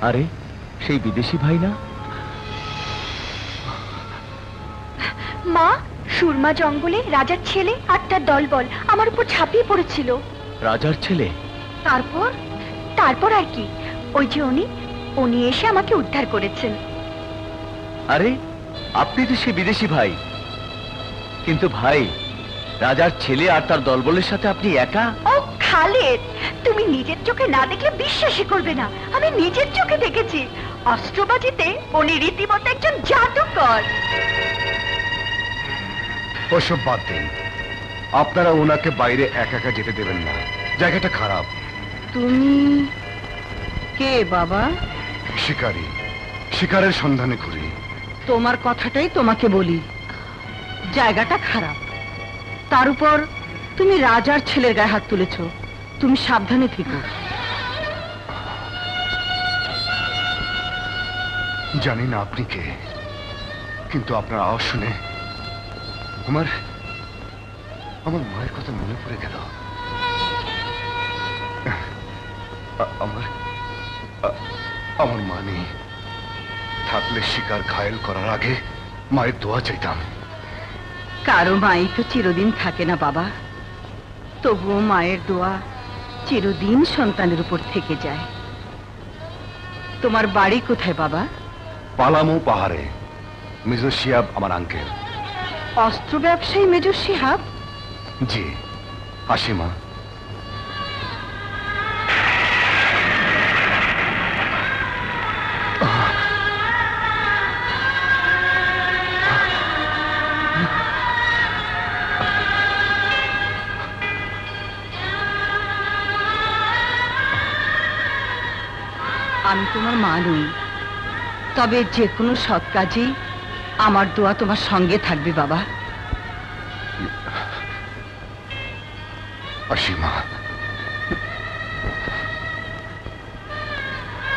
আরে সেই বিদেশি ভাই না? মা, সুরমা জঙ্গলে রাজার ছেলে আর তার দলবল আমার উপর ঝাঁপিয়ে পড়েছিল। রাজার ছেলে? তারপর আর কি, ওই যে উনি এসে আমাকে উদ্ধার করেছেন। আরে আপনি তো সে বিদেশি ভাই, কিন্তু ভাই রাজার ছেলে আর তার দলবলের সাথে আপনি একা? ও খালেদ, তুমি নিজের চোখে না দেখলে বিশ্বাসই করবে না। আমি নিজের চোখে দেখেছি। অস্ত্রবাজিতে উনি রীতিমতো একজন জাদুকর। ওসব বাদ দিন, আপনারা ওনাকে বাইরে একা একা যেতে দেবেন না, জায়গাটা খারাপ। তুমি কে বাবা? শিকারী, শিকারের সন্ধানে ঘুরি। তোমার কথাটাই তোমাকে বলি, জায়গাটা খারাপ। তার উপর তুমি রাজার ছেলের গায়ে হাত তুলেছ, তুমি সাবধানে থেকো। জানি না আপনি কে, কিন্তু আপনার আওয়াজ শুনে আমার মায়ের কথা মনে পড়ে গেল। আমার মা নেই, থাকলে শিকার ঘায়েল করার আগে মায়ের দোয়া চাইতাম। কারো মাই তো চিরদিন থাকে না বাবা, তবুও মায়ের দোয়া চিরদিন সন্তানের উপর থেকে যায়। তোমার বাড়ি কোথায় বাবা? পালামু পাহাড়ে। মিজর শিহাব আমার আঙ্কেল। অস্ত্র ব্যবসায়ী মেজর শিহাব? জি, আসি মা। আমি তোমার মা নই, তবে যে কোনো সৎ কাজেই আমার দোয়া তোমার সঙ্গে থাকবে বাবা। আসি মা,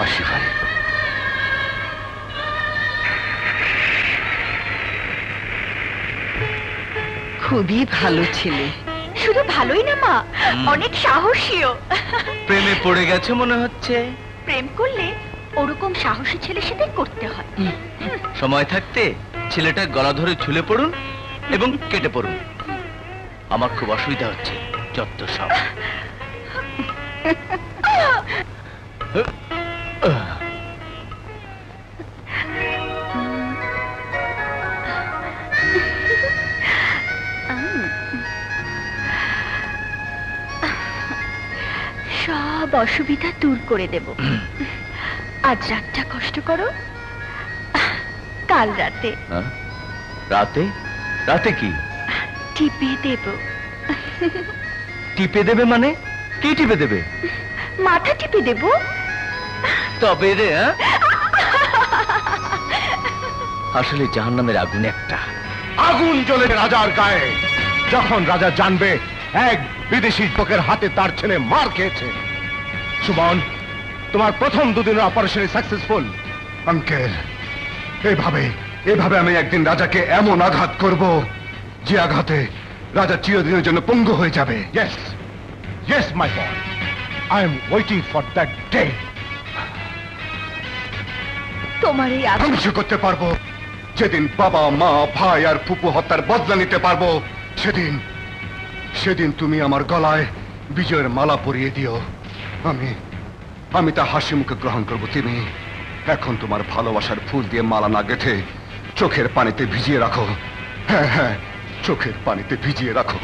আসি ভাই। খুবই ভালো ছেলে। শুধু ভালোই না মা, অনেক সাহসীও। প্রেমে পড়ে গেছে মনে হচ্ছে। প্রেম করলে ওরকম সাহসী ছেলের সাথে করতে হয়। সময় থাকতে ছেলেটা গলা ধরে ঝুলে পড়ুন এবং কেটে পড়ুন। আমার খুব অসুবিধা হচ্ছে, যত সব। সব অসুবিধা দূর করে দেব। আজ রাতটা কষ্ট করো, কাল রাতে। রাতে? রাতে কি টিপে দেব। টিপে দেবে মানে? কি টিপে দেবে? মাথা টিপে দেব। তবে রে, আসলে জাহান্নামের আগুন একটা। আগুন জ্বলে রাজার গায়ে যখন রাজা জানবে এক বিদেশি লোকের হাতে তার ছেলে মার খেয়েছে। সুমন, তোমার প্রথম দুদিনের অপারেশন সাকসেসফুল। আঙ্কেল, এভাবে আমি একদিন রাজাকে এমন আঘাত করব যে আঘাতে রাজা চিরদিনের জন্য পঙ্গু হয়ে যাবে। Yes, yes my boy, I am waiting for that day. তোমার এই ধ্বংস করতে পারবো যেদিন বাবা, মা, ভাই আর ফুপু হত্যার বদলা নিতে পারবো। সেদিন তুমি আমার গলায় বিজয়ের মালা পরিয়ে দিও। আমি তা হাসি মুখে গ্রহণ করবো। তুমি এখন তোমার ভালোবাসার ফুল দিয়ে মালা না গেঁথে চোখের পানিতে ভিজিয়ে রাখো। হ্যাঁ, চোখের পানিতে ভিজিয়ে রাখো।